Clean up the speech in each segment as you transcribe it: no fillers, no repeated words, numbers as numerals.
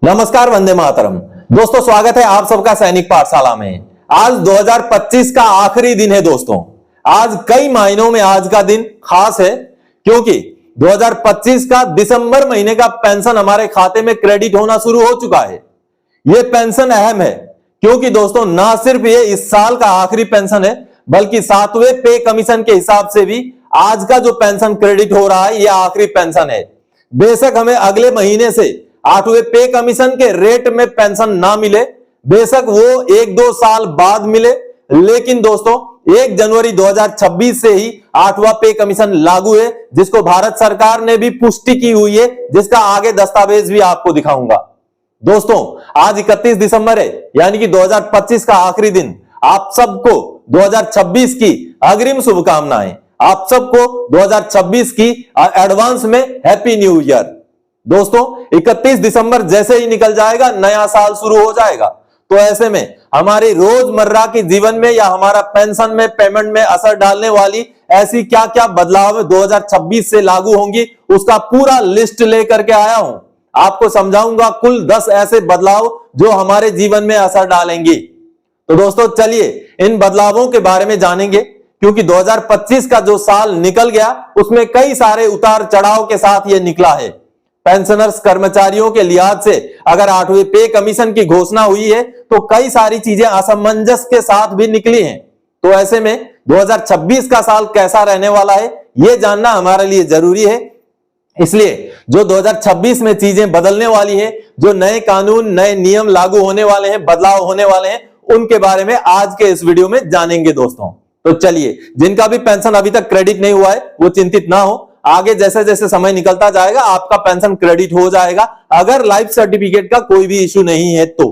नमस्कार, वंदे मातरम। दोस्तों, स्वागत है आप सबका सैनिक पाठशाला में। आज 2025 का आखिरी दिन है दोस्तों। आज कई मायनों में आज का दिन खास है, क्योंकि 2025 का दिसंबर महीने का पेंशन हमारे खाते में क्रेडिट होना शुरू हो चुका है। यह पेंशन अहम है, क्योंकि दोस्तों ना सिर्फ ये इस साल का आखिरी पेंशन है, बल्कि 7वें पे कमीशन के हिसाब से भी आज का जो पेंशन क्रेडिट हो रहा है, यह आखिरी पेंशन है। बेशक हमें अगले महीने से 8वें पे कमीशन के रेट में पेंशन ना मिले, बेशक वो 1-2 साल बाद मिले, लेकिन दोस्तों 1 जनवरी 2026 से ही 8वां पे कमीशन लागू है, जिसको भारत सरकार ने भी पुष्टि की हुई है, जिसका आगे दस्तावेज भी आपको दिखाऊंगा। दोस्तों, आज 31 दिसंबर है, यानी कि 2025 का आखिरी दिन। आप सबको 2026 की अग्रिम शुभकामनाएं। आप सबको 2026 की एडवांस में हैप्पी न्यू ईयर। दोस्तों, 31 दिसंबर जैसे ही निकल जाएगा, नया साल शुरू हो जाएगा। तो ऐसे में हमारी रोजमर्रा की जीवन में या हमारा पेंशन में, पेमेंट में असर डालने वाली ऐसी क्या क्या बदलाव 2026 से लागू होंगी, उसका पूरा लिस्ट लेकर के आया हूं। आपको समझाऊंगा कुल 10 ऐसे बदलाव जो हमारे जीवन में असर डालेंगी। तो दोस्तों चलिए इन बदलावों के बारे में जानेंगे, क्योंकि 2025 का जो साल निकल गया उसमें कई सारे उतार चढ़ाव के साथ यह निकला है। पेंशनर्स कर्मचारियों के लिहाज से अगर 8वें पे कमीशन की घोषणा हुई है, तो कई सारी चीजें असमंजस के साथ भी निकली हैं। तो ऐसे में 2026 का साल कैसा रहने वाला है, यह जानना हमारे लिए जरूरी है। इसलिए जो 2026 में चीजें बदलने वाली हैं, जो नए कानून, नए नियम लागू होने वाले हैं, बदलाव होने वाले हैं, उनके बारे में आज के इस वीडियो में जानेंगे दोस्तों। तो चलिए, जिनका भी पेंशन अभी तक क्रेडिट नहीं हुआ है वो चिंतित ना हो, आगे जैसे जैसे समय निकलता जाएगा आपका पेंशन क्रेडिट हो जाएगा, अगर लाइफ सर्टिफिकेट का कोई भी इश्यू नहीं है तो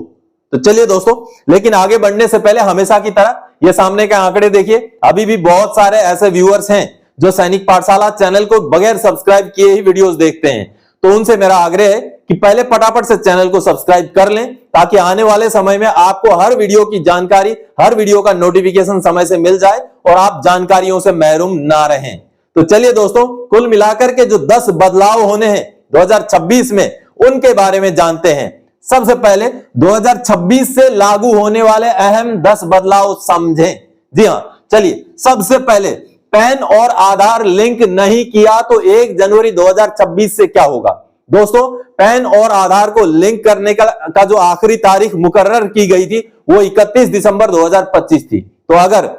चलिए दोस्तों, लेकिन आगे बढ़ने से पहले हमेशा की तरह ये सामने के आंकड़े देखिए। अभी भी बहुत सारे ऐसे व्यूअर्स हैं जो सैनिक पाठशाला चैनल को बगैर सब्सक्राइब किए ही वीडियोस देखते हैं, तो उनसे मेरा आग्रह है कि पहले फटाफट से चैनल को सब्सक्राइब कर लें, ताकि आने वाले समय में आपको हर वीडियो की जानकारी, हर वीडियो का नोटिफिकेशन समय से मिल जाए और आप जानकारियों से महरूम ना रहें। तो चलिए दोस्तों, कुल मिलाकर के जो 10 बदलाव होने हैं 2026 में, उनके बारे में जानते हैं। सबसे पहले 2026 से लागू होने वाले अहम 10 बदलाव समझें। जी हां, चलिए सबसे पहले पैन और आधार लिंक नहीं किया तो 1 जनवरी 2026 से क्या होगा। दोस्तों, पैन और आधार को लिंक करने का जो आखिरी तारीख मुकर्रर की गई थी वो 31 दिसंबर 2025 थी। तो अगर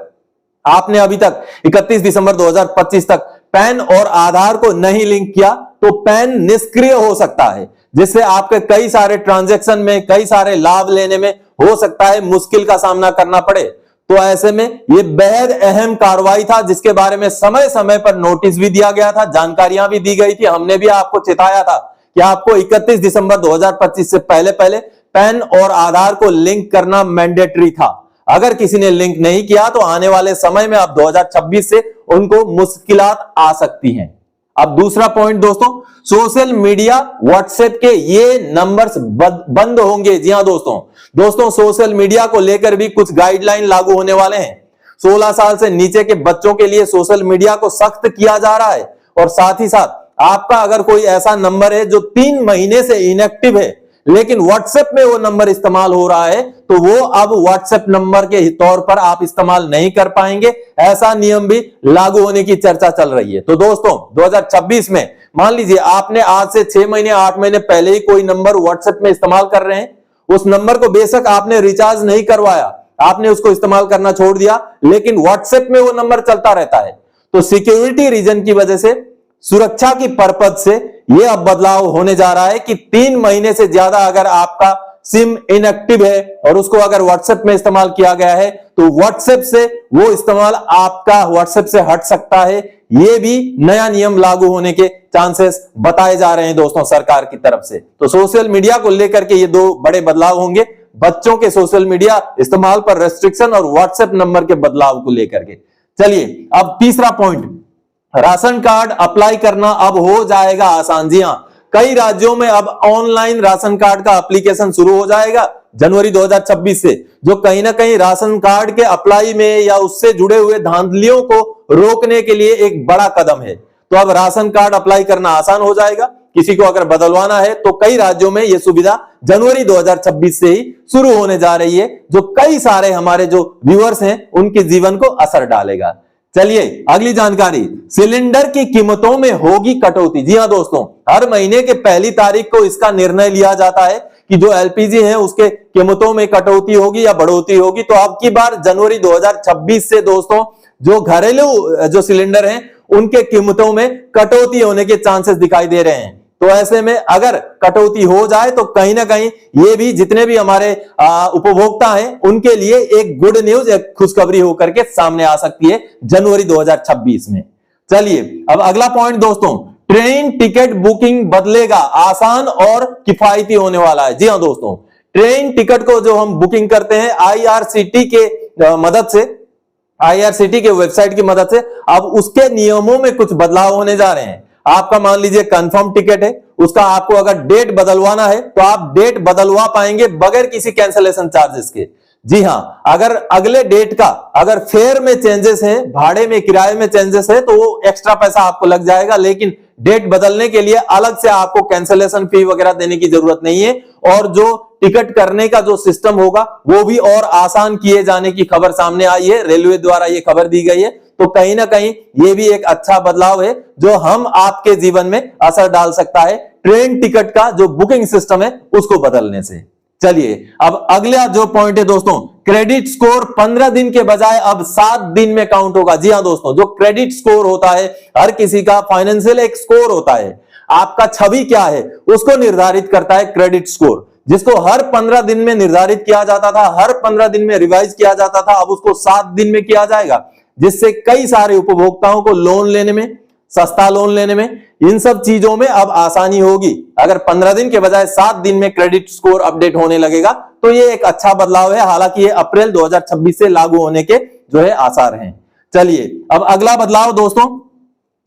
आपने अभी तक 31 दिसंबर 2025 तक पैन और आधार को नहीं लिंक किया तो पैन निष्क्रिय हो सकता है, जिससे आपके कई सारे ट्रांजैक्शन में, कई सारे लाभ लेने में हो सकता है मुश्किल का सामना करना पड़े। तो ऐसे में यह बेहद अहम कार्रवाई था, जिसके बारे में समय समय पर नोटिस भी दिया गया था, जानकारियां भी दी गई थी। हमने भी आपको चेताया था कि आपको 31 दिसंबर 2025 से पहले पहले पैन और आधार को लिंक करना मैंडेटरी था। अगर किसी ने लिंक नहीं किया तो आने वाले समय में अब 2026 से उनको मुश्किलात आ सकती हैं। अब दूसरा पॉइंट दोस्तों, सोशल मीडिया, व्हाट्सएप के ये नंबर्स बंद होंगे। जी हां दोस्तों, सोशल मीडिया को लेकर भी कुछ गाइडलाइन लागू होने वाले हैं। 16 साल से नीचे के बच्चों के लिए सोशल मीडिया को सख्त किया जा रहा है, और साथ ही साथ आपका अगर कोई ऐसा नंबर है जो 3 महीने से इनएक्टिव है, लेकिन व्हाट्सएप में वो नंबर इस्तेमाल हो रहा है, तो वो अब व्हाट्सएप नंबर के तौर पर आप इस्तेमाल नहीं कर पाएंगे। ऐसा नियम भी लागू होने की चर्चा चल रही है। तो दोस्तों 2026 में मान लीजिए आपने आज से 6 महीने 8 महीने पहले ही कोई नंबर व्हाट्सएप में इस्तेमाल कर रहे हैं, उस नंबर को बेशक आपने रिचार्ज नहीं करवाया, आपने उसको इस्तेमाल करना छोड़ दिया, लेकिन व्हाट्सएप में वो नंबर चलता रहता है। तो सिक्योरिटी रीजन की वजह से, सुरक्षा की पर्पज से यह अब बदलाव होने जा रहा है कि 3 महीने से ज्यादा अगर आपका सिम इनएक्टिव है और उसको अगर व्हाट्सएप में इस्तेमाल किया गया है, तो व्हाट्सएप से वो इस्तेमाल आपका व्हाट्सएप से हट सकता है। यह भी नया नियम लागू होने के चांसेस बताए जा रहे हैं दोस्तों सरकार की तरफ से। तो सोशल मीडिया को लेकर के ये 2 बड़े बदलाव होंगे, बच्चों के सोशल मीडिया इस्तेमाल पर रेस्ट्रिक्शन और व्हाट्सएप नंबर के बदलाव को लेकर के। चलिए अब तीसरा पॉइंट, राशन कार्ड अप्लाई करना अब हो जाएगा आसान। जी हां, कई राज्यों में अब ऑनलाइन राशन कार्ड का एप्लीकेशन शुरू हो जाएगा जनवरी 2026 से, जो कहीं ना कहीं राशन कार्ड के अप्लाई में या उससे जुड़े हुए धांधलियों को रोकने के लिए एक बड़ा कदम है। तो अब राशन कार्ड अप्लाई करना आसान हो जाएगा। किसी को अगर बदलवाना है तो कई राज्यों में यह सुविधा जनवरी 2026 से ही शुरू होने जा रही है, जो कई सारे हमारे जो व्यूअर्स हैं उनके जीवन को असर डालेगा। चलिए अगली जानकारी, सिलेंडर की कीमतों में होगी कटौती। जी हां दोस्तों, हर महीने के पहली तारीख को इसका निर्णय लिया जाता है कि जो एलपीजी है उसके कीमतों में कटौती होगी या बढ़ोतरी होगी। तो अब की बार जनवरी 2026 से दोस्तों जो घरेलू जो सिलेंडर हैं उनके कीमतों में कटौती होने के चांसेस दिखाई दे रहे हैं। तो ऐसे में अगर कटौती हो जाए तो कहीं ना कहीं ये भी जितने भी हमारे उपभोक्ता हैं उनके लिए एक गुड न्यूज, एक खुशखबरी होकर के सामने आ सकती है जनवरी 2026 में। चलिए अब अगला पॉइंट दोस्तों, ट्रेन टिकट बुकिंग बदलेगा, आसान और किफायती होने वाला है। जी हां दोस्तों, ट्रेन टिकट को जो हम बुकिंग करते हैं आईआरसीटी के मदद से, आईआरसीटी के वेबसाइट की मदद से, अब उसके नियमों में कुछ बदलाव होने जा रहे हैं। आपका मान लीजिए कंफर्म टिकट है, उसका आपको अगर डेट बदलवाना है तो आप डेट बदलवा पाएंगे बगैर किसी कैंसलेशन चार्जेस के। जी हां, अगर अगले डेट का अगर फेयर में चेंजेस है, भाड़े में किराए में चेंजेस है तो वो एक्स्ट्रा पैसा आपको लग जाएगा, लेकिन डेट बदलने के लिए अलग से आपको कैंसलेशन फी वगैरह देने की जरूरत नहीं है। और जो टिकट करने का जो सिस्टम होगा वो भी और आसान किए जाने की खबर सामने आई है, रेलवे द्वारा ये खबर दी गई है। तो कहीं ना कहीं ये भी एक अच्छा बदलाव है जो हम आपके जीवन में असर डाल सकता है, ट्रेन टिकट का जो बुकिंग सिस्टम है उसको बदलने से। चलिए अब अगला जो पॉइंट है दोस्तों, क्रेडिट स्कोर 15 दिन के बजाय अब 7 दिन में काउंट होगा। जी हां दोस्तों, जो क्रेडिट स्कोर होता है, हर किसी का फाइनेंशियल एक स्कोर होता है, आपका छवि क्या है उसको निर्धारित करता है क्रेडिट स्कोर, जिसको हर 15 दिन में निर्धारित किया जाता था, हर 15 दिन में रिवाइज किया जाता था, अब उसको 7 दिन में किया जाएगा, जिससे कई सारे उपभोक्ताओं को लोन लेने में, सस्ता लोन लेने में, इन सब चीजों में अब आसानी होगी। अगर 15 दिन के बजाय 7 दिन में क्रेडिट स्कोर अपडेट होने लगेगा तो ये एक अच्छा बदलाव है। हालांकि ये अप्रैल 2026 से लागू होने के जो है आसार हैं। चलिए अब अगला बदलाव दोस्तों,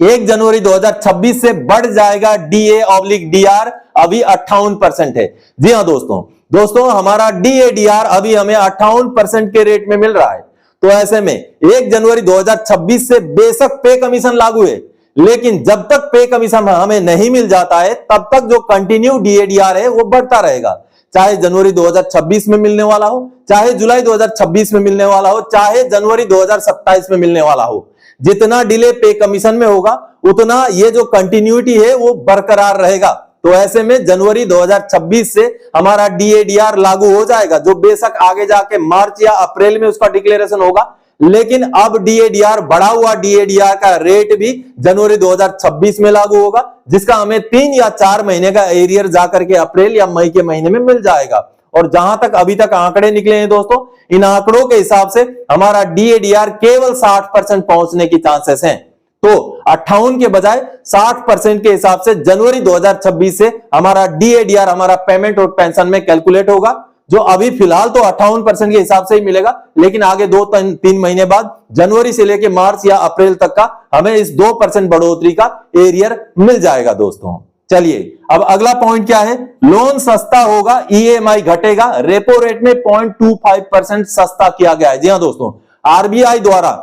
1 जनवरी 2026 से बढ़ जाएगा DA/DR, अभी 58% है। जी हां दोस्तों हमारा DA/DR अभी हमें 58% के रेट में मिल रहा है। तो ऐसे में 1 जनवरी 2026 से बेशक पे कमीशन लागू है, लेकिन जब तक पे कमीशन हमें नहीं मिल जाता है तब तक जो कंटिन्यू DA/DR है वो बढ़ता रहेगा, चाहे जनवरी 2026 में मिलने वाला हो, चाहे जुलाई 2026 में मिलने वाला हो, चाहे जनवरी 2027 में मिलने वाला हो। जितना डिले पे कमीशन में होगा उतना ये जो कंटिन्यूटी है वो बरकरार रहेगा। तो ऐसे में जनवरी 2026 से हमारा DA/DR लागू हो जाएगा, जो बेशक आगे जाके मार्च या अप्रैल में उसका डिक्लेरेशन होगा, लेकिन अब DA/DR बढ़ा हुआ DA/DR का रेट भी जनवरी 2026 में लागू होगा, जिसका हमें 3 या 4 महीने का एरियर जाकर के अप्रैल या मई के महीने में मिल जाएगा। और जहां तक अभी तक आंकड़े निकले हैं दोस्तों, इन आंकड़ों के हिसाब से हमारा DA/DR केवल 60% पहुंचने की चांसेस हैं। तो 58 के बजाय 60% के हिसाब से जनवरी 2026 से हमारा DA/DR हमारा पेमेंट और पेंशन में कैलकुलेट होगा, जो अभी फिलहाल तो 58% के हिसाब से ही मिलेगा, लेकिन आगे 2-3 महीने बाद जनवरी से लेकर मार्च या अप्रैल तक का हमें इस 2% बढ़ोतरी का एरियर मिल जाएगा दोस्तों। चलिए अब अगला पॉइंट क्या है, लोन सस्ता होगा, EMI घटेगा, रेपो रेट में 0.25% सस्ता किया गया है। जी हां दोस्तों, RBI द्वारा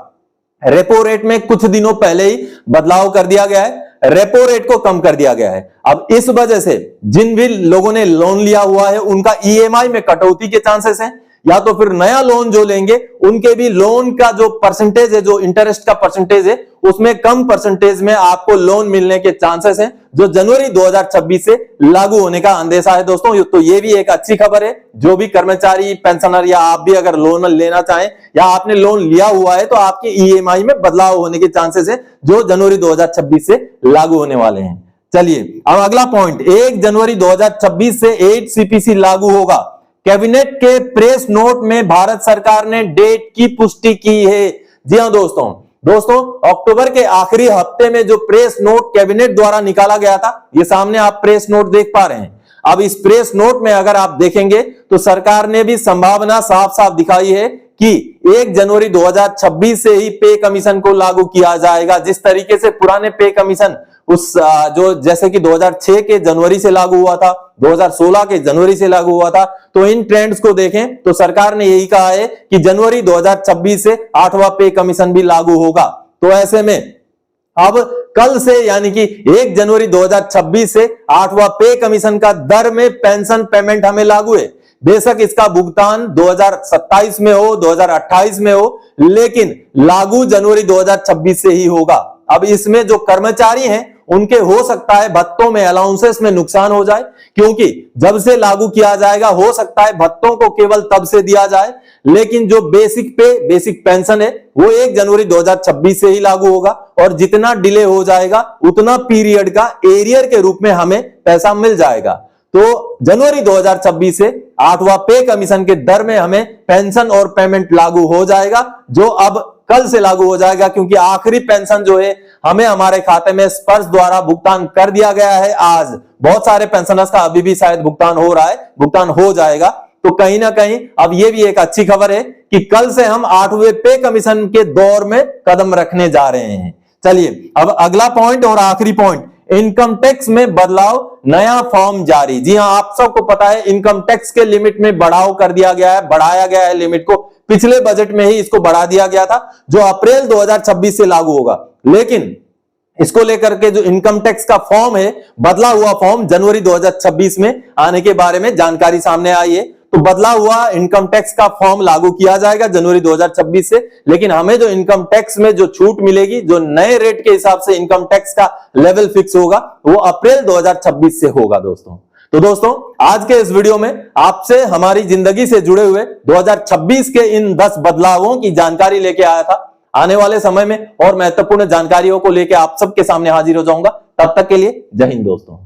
रेपो रेट में कुछ दिनों पहले ही बदलाव कर दिया गया है, रेपो रेट को कम कर दिया गया है। अब इस वजह से जिन भी लोगों ने लोन लिया हुआ है उनका EMI में कटौती के चांसेस हैं, या तो फिर नया लोन जो लेंगे उनके भी लोन का जो परसेंटेज है, जो इंटरेस्ट का परसेंटेज है, उसमें कम परसेंटेज में आपको लोन मिलने के चांसेस हैं, जो जनवरी 2026 से लागू होने का अंदेशा है दोस्तों। तो ये भी एक अच्छी खबर है, जो भी कर्मचारी, पेंशनर या आप भी अगर लोन लेना चाहें या आपने लोन लिया हुआ है तो आपके EMI में बदलाव होने के चांसेस है, जो जनवरी 2026 से लागू होने वाले हैं। चलिए अब अगला पॉइंट, 1 जनवरी 2026 से 8 CPC लागू होगा। कैबिनेट के प्रेस नोट में भारत सरकार ने डेट की पुष्टि की है। जी हां दोस्तों अक्टूबर के आखिरी हफ्ते में जो प्रेस नोट कैबिनेट द्वारा निकाला गया था, ये सामने आप प्रेस नोट देख पा रहे हैं। अब इस प्रेस नोट में अगर आप देखेंगे तो सरकार ने भी संभावना साफ साफ दिखाई है कि 1 जनवरी 2026 से ही पे कमीशन को लागू किया जाएगा। जिस तरीके से पुराने पे कमीशन उस जो जैसे कि 2006 के जनवरी से लागू हुआ था, 2016 के जनवरी से लागू हुआ था, तो इन ट्रेंड्स को देखें तो सरकार ने यही कहा है कि जनवरी 2026 से 8वां पे कमीशन भी लागू होगा। तो ऐसे में अब कल से यानी कि 1 जनवरी 2026 से 8वां पे कमीशन का दर में पेंशन पेमेंट हमें लागू है। बेशक इसका भुगतान 2027 में हो, 2028 में हो, लेकिन लागू जनवरी 2026 से ही होगा। अब इसमें जो कर्मचारी हैं उनके हो सकता है भत्तों में, अलाउंसेस में नुकसान हो जाए, क्योंकि जब से लागू किया जाएगा हो सकता है भत्तों को केवल तब से दिया जाए, लेकिन जो बेसिक पे, बेसिक पेंशन है वो 1 जनवरी 2026 से ही लागू होगा। और जितना डिले हो जाएगा उतना पीरियड का एरियर के रूप में हमें पैसा मिल जाएगा। तो जनवरी 2026 से 8वां पे कमीशन के दर में हमें पेंशन और पेमेंट लागू हो जाएगा, जो अब कल से लागू हो जाएगा, क्योंकि आखिरी पेंशन जो है हमें हमारे खाते में स्पर्श द्वारा भुगतान कर दिया गया है। आज बहुत सारे पेंशनर्स का अभी भी शायद भुगतान हो रहा है, भुगतान हो जाएगा। तो कहीं ना कहीं अब यह भी एक अच्छी खबर है कि कल से हम 8वें पे कमीशन के दौर में कदम रखने जा रहे हैं। चलिए अब अगला पॉइंट और आखिरी पॉइंट, इनकम टैक्स में बदलाव, नया फॉर्म जारी। जी हां, आप सबको पता है इनकम टैक्स के लिमिट में बढ़ाव कर दिया गया है, बढ़ाया गया है लिमिट को। पिछले बजट में ही इसको बढ़ा दिया गया था, जो अप्रैल 2026 से लागू होगा। लेकिन इसको लेकर के जो इनकम टैक्स का फॉर्म है, बदला हुआ फॉर्म जनवरी 2026 में आने के बारे में जानकारी सामने आई है। तो बदला हुआ इनकम टैक्स का फॉर्म लागू किया जाएगा जनवरी 2026 से, लेकिन हमें जो इनकम टैक्स में जो छूट मिलेगी, जो नए रेट के हिसाब से इनकम टैक्स का लेवल फिक्स होगा, वो अप्रैल 2026 से होगा दोस्तों। तो दोस्तों आज के इस वीडियो में आपसे हमारी जिंदगी से जुड़े हुए 2026 के इन 10 बदलावों की जानकारी लेके आया था। आने वाले समय में और महत्वपूर्ण जानकारियों को लेकर आप सबके सामने हाजिर हो जाऊंगा। तब तक के लिए जय हिंद दोस्तों।